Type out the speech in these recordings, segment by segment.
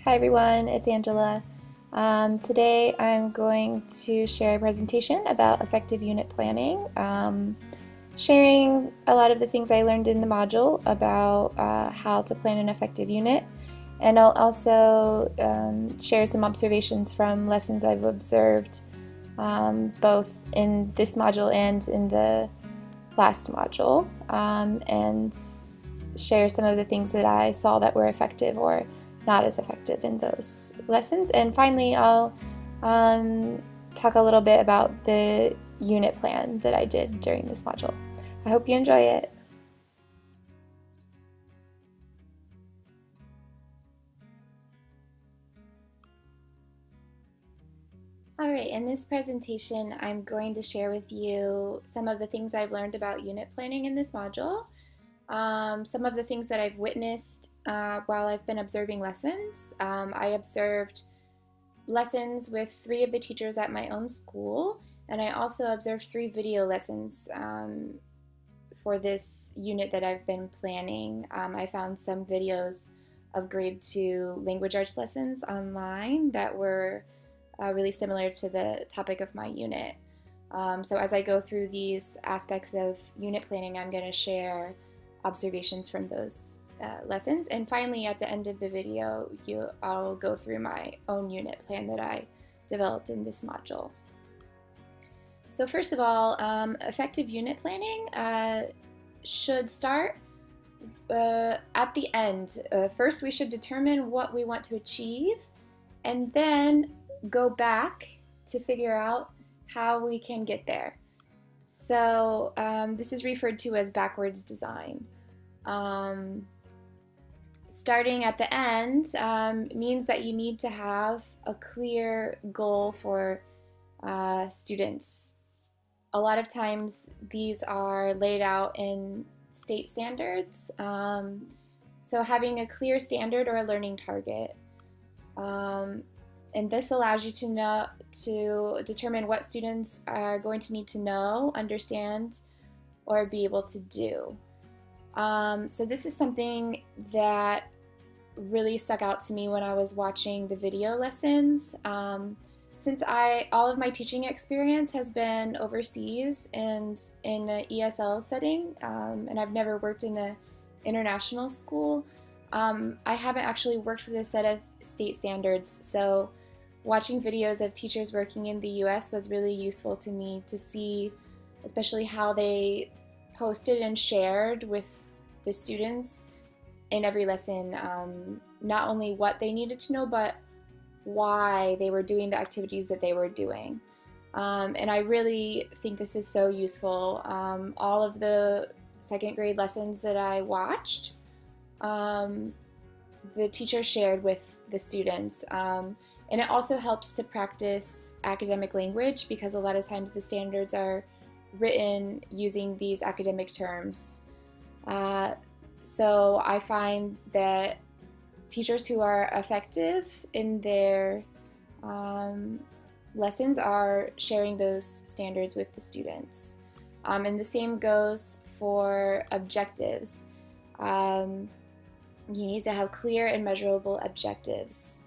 Hi everyone, it's Angela. Today I'm going to share a presentation about effective unit planning, sharing a lot of the things I learned in the module about how to plan an effective unit, and I'll also share some observations from lessons I've observed both in this module and in the last module, and share some of the things that I saw that were effective or not as effective in those lessons. And finally, I'll talk a little bit about the unit plan that I did during this module. I hope you enjoy it. Alright, in this presentation, I'm going to share with you some of the things I've learned about unit planning in this module. Some of the things that I've witnessed while I've been observing lessons. I observed lessons with 3 of the teachers at my own school, and I also observed 3 video lessons for this unit that I've been planning. I found some videos of grade 2 language arts lessons online that were really similar to the topic of my unit. So as I go through these aspects of unit planning, I'm going to share observations from those lessons, and finally at the end of the video I'll go through my own unit plan that I developed in this module. So first of all, effective unit planning should start at the end. First we should determine what we want to achieve and then go back to figure out how we can get there. So this is referred to as backwards design. Starting at the end means that you need to have a clear goal for students. A lot of times these are laid out in state standards, so having a clear standard or a learning target. And this allows you to determine what students are going to need to know, understand, or be able to do. So this is something that really stuck out to me when I was watching the video lessons. Since all of my teaching experience has been overseas and in an ESL setting, and I've never worked in an international school, I haven't actually worked with a set of state standards, so watching videos of teachers working in the US was really useful to me to see, especially how they posted and shared with the students in every lesson, not only what they needed to know, but why they were doing the activities that they were doing. And I really think this is so useful. All of the second grade lessons that I watched, the teacher shared with the students. And it also helps to practice academic language because a lot of times the standards are written using these academic terms. So I find that teachers who are effective in their lessons are sharing those standards with the students. And the same goes for objectives. You need to have clear and measurable objectives,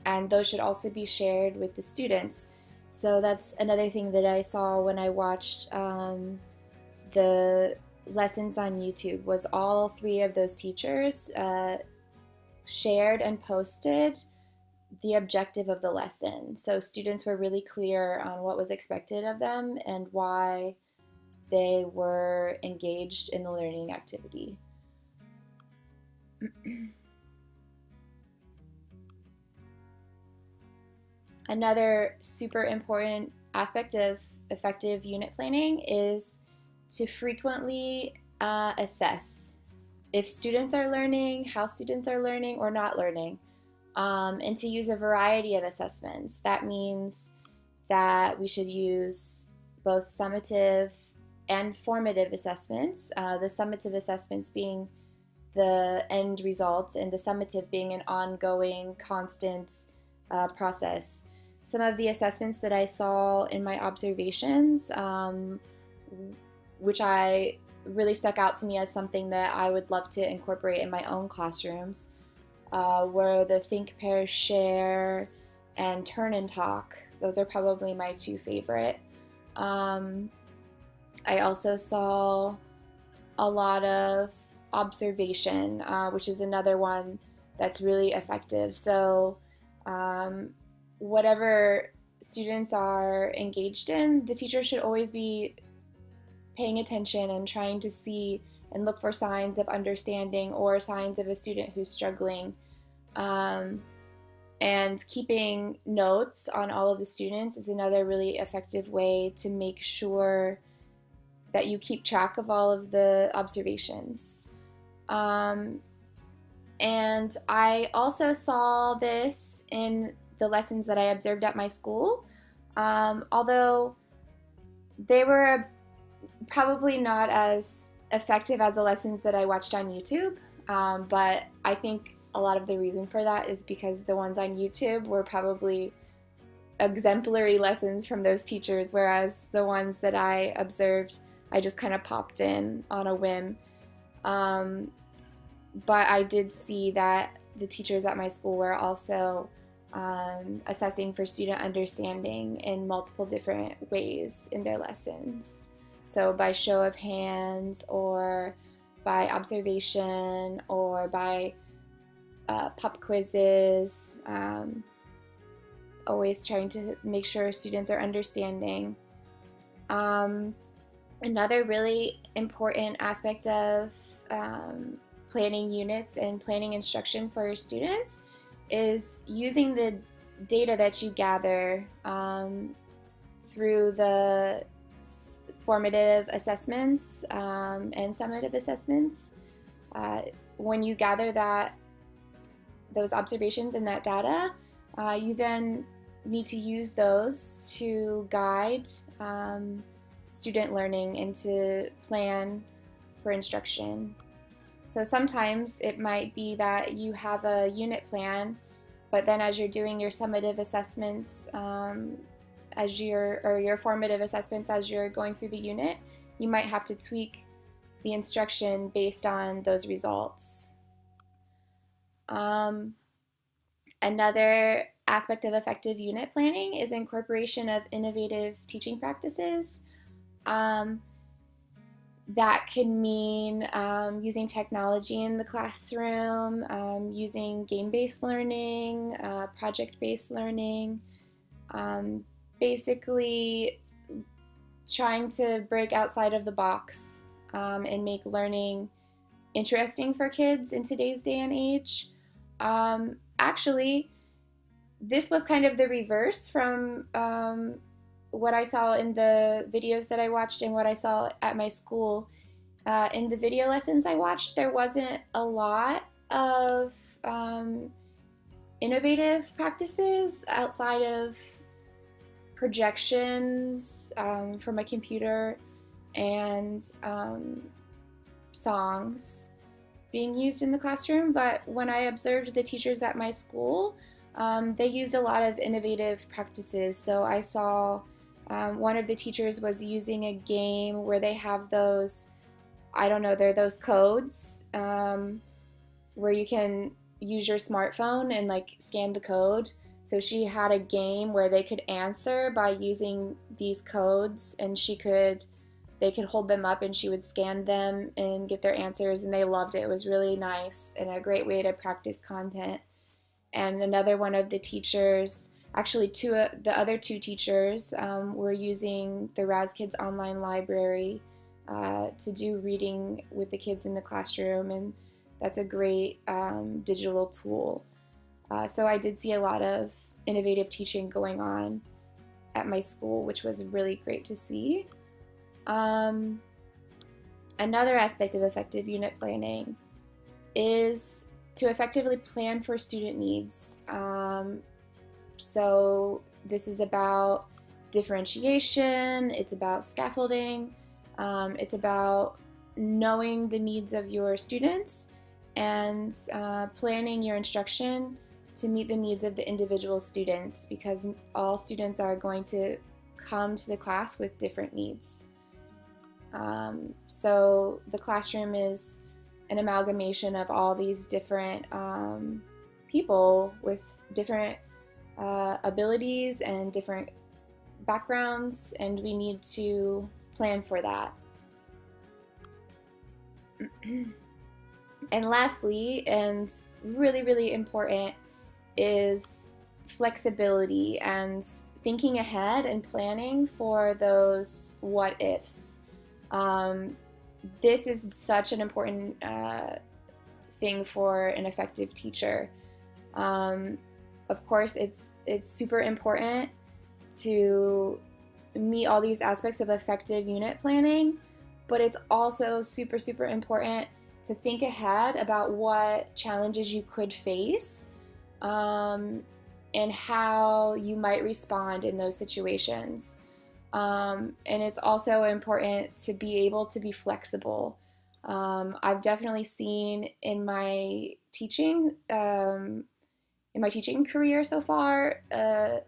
and those should also be shared with the students. So that's another thing that I saw when I watched the lessons on YouTube, was all 3 of those teachers shared and posted the objective of the lesson. So students were really clear on what was expected of them and why they were engaged in the learning activity. Another super important aspect of effective unit planning is to frequently assess if students are learning, how students are learning or not learning, and to use a variety of assessments. That means that we should use both summative and formative assessments, the summative assessments being the end results and the summative being an ongoing, constant process. Some of the assessments that I saw in my observations, which really stuck out to me as something that I would love to incorporate in my own classrooms, were the Think, Pair, Share, and Turn and Talk. Those are probably my two favorite. I also saw a lot of observation, which is another one that's really effective. So, whatever students are engaged in, the teacher should always be paying attention and trying to see and look for signs of understanding or signs of a student who's struggling. Um, and keeping notes on all of the students is another really effective way to make sure that you keep track of all of the observations. And I also saw this in the lessons that I observed at my school, although they were probably not as effective as the lessons that I watched on YouTube. But I think a lot of the reason for that is because the ones on YouTube were probably exemplary lessons from those teachers, whereas the ones that I observed, I just kind of popped in on a whim. But I did see that the teachers at my school were also assessing for student understanding in multiple different ways in their lessons. So by show of hands, or by observation, or by pop quizzes, always trying to make sure students are understanding. Another really important aspect of planning units and planning instruction for your students is using the data that you gather through the formative assessments and summative assessments. When you gather those observations and that data, you then need to use those to guide student learning and to plan for instruction. So sometimes it might be that you have a unit plan, but then as you're doing your summative assessments, your formative assessments as you're going through the unit, you might have to tweak the instruction based on those results. Another aspect of effective unit planning is incorporation of innovative teaching practices. That can mean using technology in the classroom, using game-based learning, project-based learning, basically trying to break outside of the box and make learning interesting for kids in today's day and age. Actually, this was kind of the reverse from what I saw in the videos that I watched and what I saw at my school. In the video lessons I watched, there wasn't a lot of innovative practices outside of projections from a computer and songs being used in the classroom. But when I observed the teachers at my school, they used a lot of innovative practices. So I saw one of the teachers was using a game where they have those, I don't know, they're those codes where you can use your smartphone and like scan the code. So she had a game where they could answer by using these codes, and they could hold them up and she would scan them and get their answers, and they loved it. It was really nice and a great way to practice content. And another one of the teachers, actually the other two teachers were using the RazKids online library to do reading with the kids in the classroom, and that's a great digital tool. So I did see a lot of innovative teaching going on at my school, which was really great to see. Another aspect of effective unit planning is to effectively plan for student needs. So this is about differentiation, it's about scaffolding, it's about knowing the needs of your students and planning your instruction to meet the needs of the individual students, because all students are going to come to the class with different needs. So the classroom is an amalgamation of all these different people with different abilities and different backgrounds, and we need to plan for that. And lastly, and really, really important, is flexibility and thinking ahead and planning for those what ifs. This is such an important thing for an effective teacher. Of course, it's super important to meet all these aspects of effective unit planning, but it's also super, super important to think ahead about what challenges you could face, and how you might respond in those situations. And it's also important to be able to be flexible. I've definitely seen in my teaching career so far,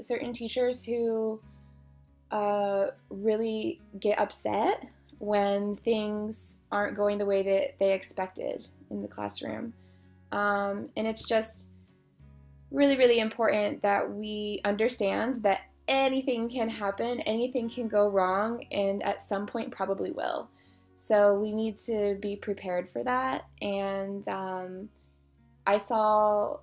certain teachers who really get upset when things aren't going the way that they expected in the classroom. And it's just really, really important that we understand that anything can happen, anything can go wrong, and at some point probably will. So we need to be prepared for that. And I saw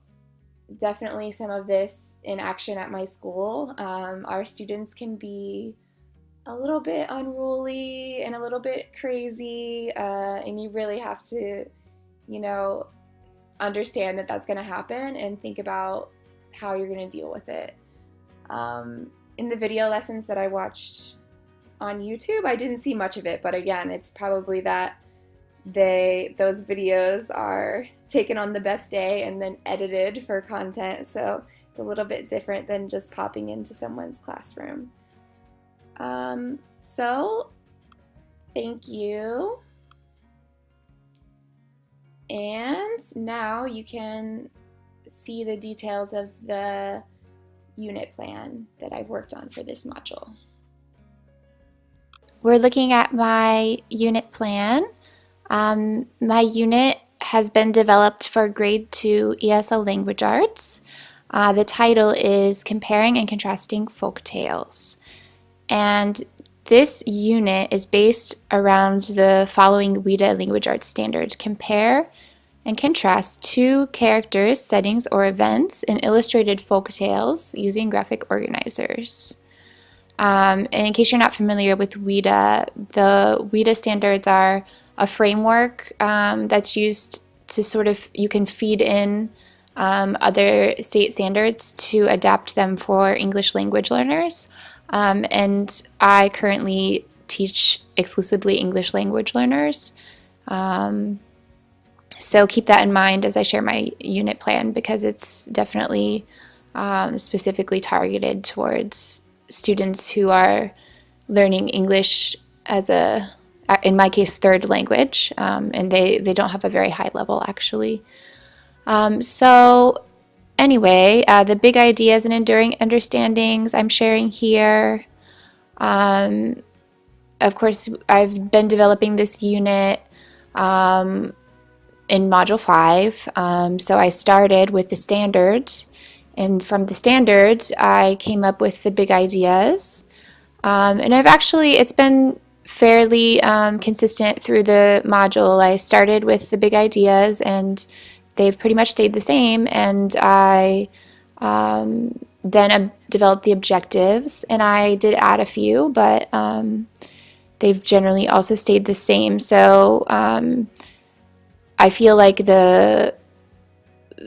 definitely some of this in action at my school. Our students can be a little bit unruly and a little bit crazy, and you really have to, understand that that's going to happen and think about how you're going to deal with it. In the video lessons that I watched on YouTube, I didn't see much of it, but again, it's probably that those videos are taken on the best day and then edited for content, so it's a little bit different than just popping into someone's classroom. So thank you. And now you can see the details of the unit plan that I've worked on for this module. We're looking at my unit plan. My unit has been developed for grade 2 ESL Language Arts. The title is Comparing and Contrasting Folk Tales. And this unit is based around the following WIDA Language Arts standards: compare and contrast two characters, settings, or events in illustrated folk tales using graphic organizers. And in case you're not familiar with WIDA, the WIDA standards are a framework that's used to you can feed in other state standards to adapt them for English language learners. And I currently teach exclusively English language learners. So keep that in mind as I share my unit plan, because it's definitely specifically targeted towards students who are learning English as in my case, third language, and they don't have a very high level actually. So anyway, the big ideas and enduring understandings I'm sharing here. Of course, I've been developing this unit in Module 5. So I started with the standards, and from the standards, I came up with the big ideas. And it's been fairly consistent through the module. I started with the big ideas, and they've pretty much stayed the same, and I then developed the objectives, and I did add a few, but they've generally also stayed the same. So I feel like the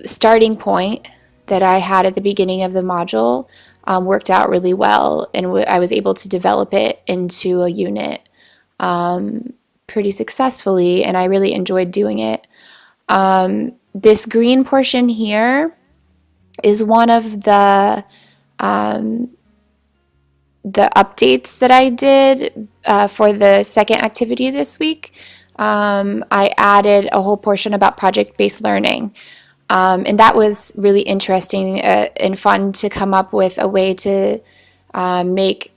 starting point that I had at the beginning of the module worked out really well, and I was able to develop it into a unit pretty successfully, and I really enjoyed doing it. This green portion here is one of the updates that I did for the second activity this week. I added a whole portion about project-based learning, and that was really interesting and fun to come up with a way to make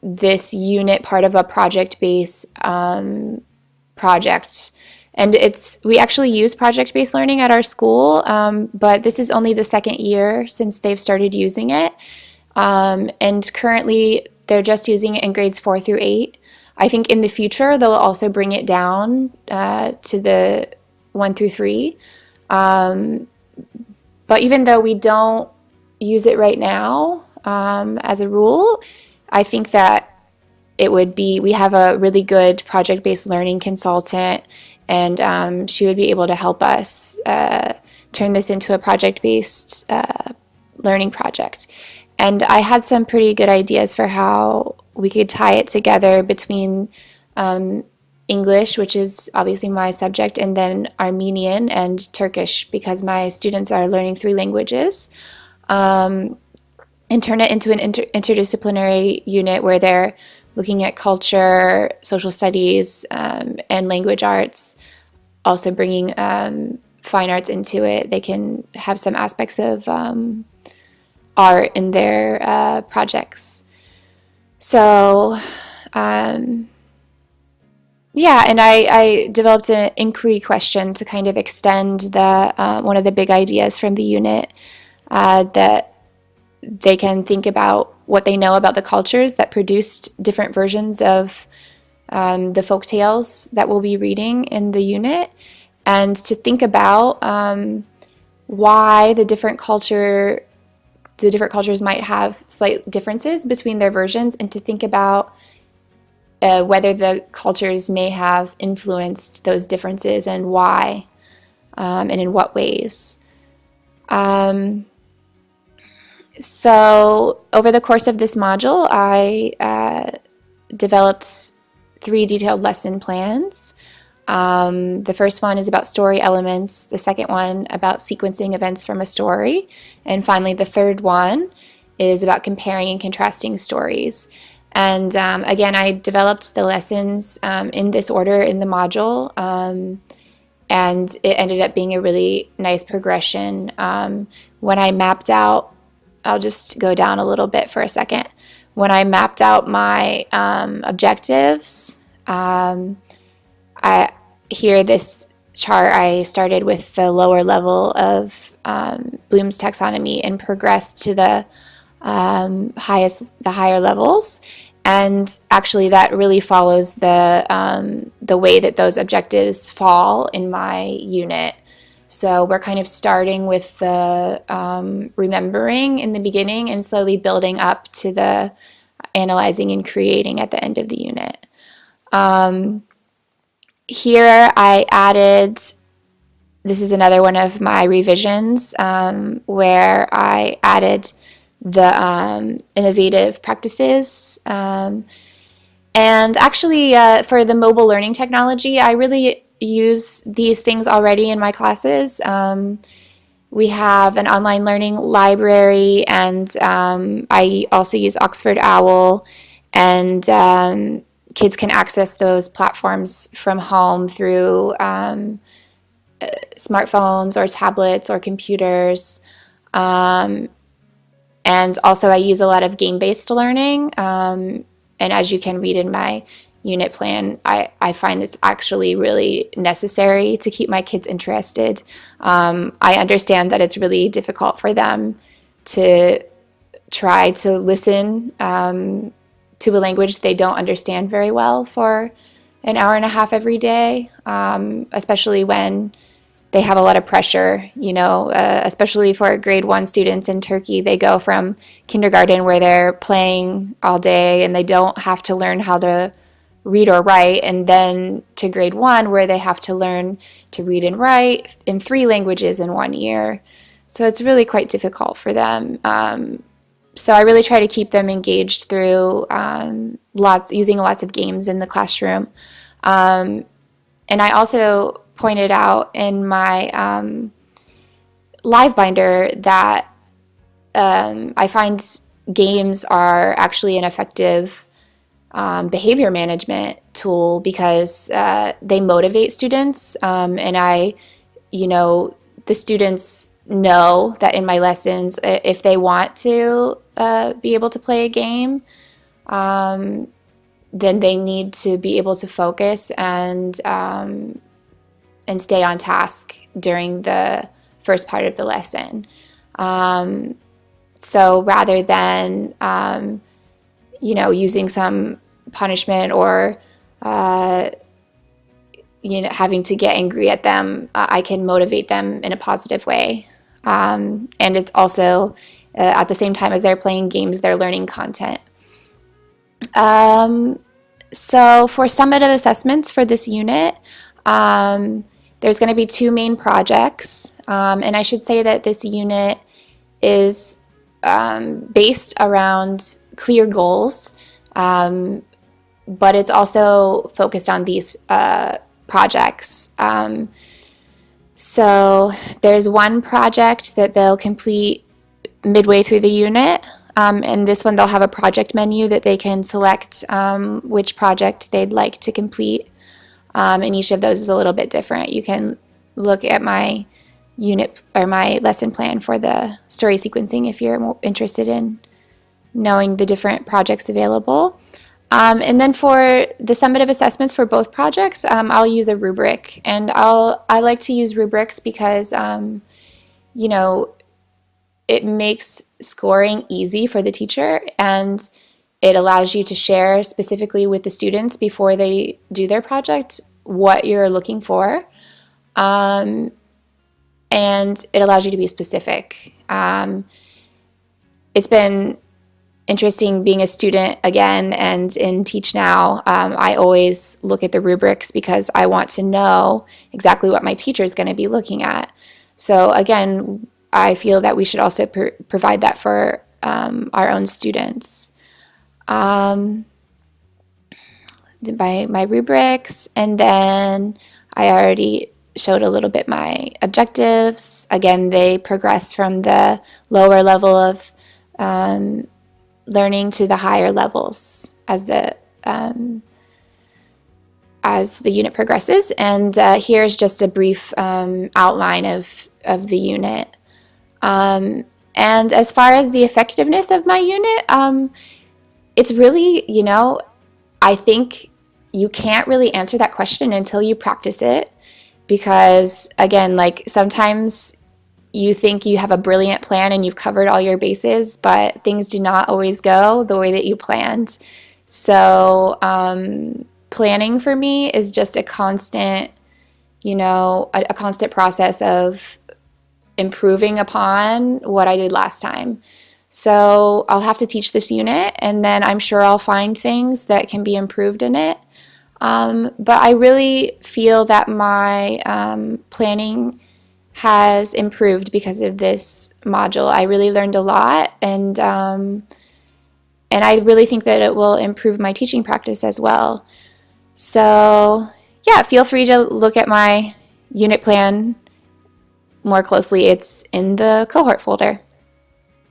this unit part of a project-based project. And we actually use project-based learning at our school, but this is only the second year since they've started using it. And currently, they're just using it in grades 4 through 8. I think in the future, they'll also bring it down to the 1 through 3. But even though we don't use it right now as a rule, I think that we have a really good project-based learning consultant, and she would be able to help us turn this into a project-based learning project. And I had some pretty good ideas for how we could tie it together between English, which is obviously my subject, and then Armenian and Turkish, because my students are learning 3 languages, and turn it into an interdisciplinary unit where they're looking at culture, social studies, and language arts, also bringing fine arts into it. They can have some aspects of art in their projects. So, yeah, and I developed an inquiry question to kind of extend one of the big ideas from the unit, that they can think about what they know about the cultures that produced different versions of the folk tales that we'll be reading in the unit, and to think about why the different cultures might have slight differences between their versions, and to think about whether the cultures may have influenced those differences and why, and in what ways. So over the course of this module, I developed 3 detailed lesson plans. The first one is about story elements, the second one about sequencing events from a story, and finally the third one is about comparing and contrasting stories. And again, I developed the lessons in this order in the module, and it ended up being a really nice progression. When I mapped out, I'll just go down a little bit for a second. When I mapped out my objectives, this chart, I started with the lower level of Bloom's taxonomy and progressed to the higher levels. And actually, that really follows the way that those objectives fall in my unit. So we're kind of starting with the remembering in the beginning and slowly building up to the analyzing and creating at the end of the unit. Here I added, this is another one of my revisions, where I added the innovative practices. And actually, for the mobile learning technology, I really use these things already in my classes. We have an online learning library, and I also use Oxford OWL, and kids can access those platforms from home through smartphones or tablets or computers. And also I use a lot of game-based learning, and as you can read in my unit plan, I find it's actually really necessary to keep my kids interested. I understand that it's really difficult for them to try to listen to a language they don't understand very well for an hour and a half every day, especially when they have a lot of pressure, especially for grade 1 students in Turkey. They go from kindergarten where they're playing all day and they don't have to learn how to read or write, and then to grade 1 where they have to learn to read and write in 3 languages in 1 year. So it's really quite difficult for them. So I really try to keep them engaged through using lots of games in the classroom. And I also pointed out in my live binder that I find games are actually an effective behavior management tool because they motivate students, and the students know that in my lessons, if they want to be able to play a game, then they need to be able to focus and and stay on task during the first part of the lesson. So rather than, using some punishment or, having to get angry at them, I can motivate them in a positive way. And it's also, at the same time as they're playing games, they're learning content. So for summative assessments for this unit, there's going to be 2 main projects. And I should say that this unit is based around clear goals, but it's also focused on these projects. So there's one project that they'll complete midway through the unit, and this one they'll have a project menu that they can select which project they'd like to complete, and each of those is a little bit different. You can look at my unit or my lesson plan for the story sequencing if you're more interested in knowing the different projects available. And then for the summative assessments for both projects, I'll use a rubric, and I like to use rubrics because it makes scoring easy for the teacher, and it allows you to share specifically with the students before they do their project what you're looking for, and it allows you to be specific. It's been interesting being a student again and in Teach Now. I always look at the rubrics because I want to know exactly what my teacher is going to be looking at. So again, I feel that we should also provide that for our own students. My rubrics, and then I already showed a little bit my objectives. Again, they progress from the lower level of learning to the higher levels as the unit progresses. And here's just a brief outline of the unit. And as far as the effectiveness of my unit, it's really, I think you can't really answer that question until you practice it, because again, like sometimes you think you have a brilliant plan and you've covered all your bases, but things do not always go the way that you planned. So planning for me is just a constant, a constant process of improving upon what I did last time. So I'll have to teach this unit, and then I'm sure I'll find things that can be improved in it. But I really feel that my planning has improved because of this module. I really learned a lot, and I really think that it will improve my teaching practice as well. So yeah, feel free to look at my unit plan more closely. It's in the cohort folder.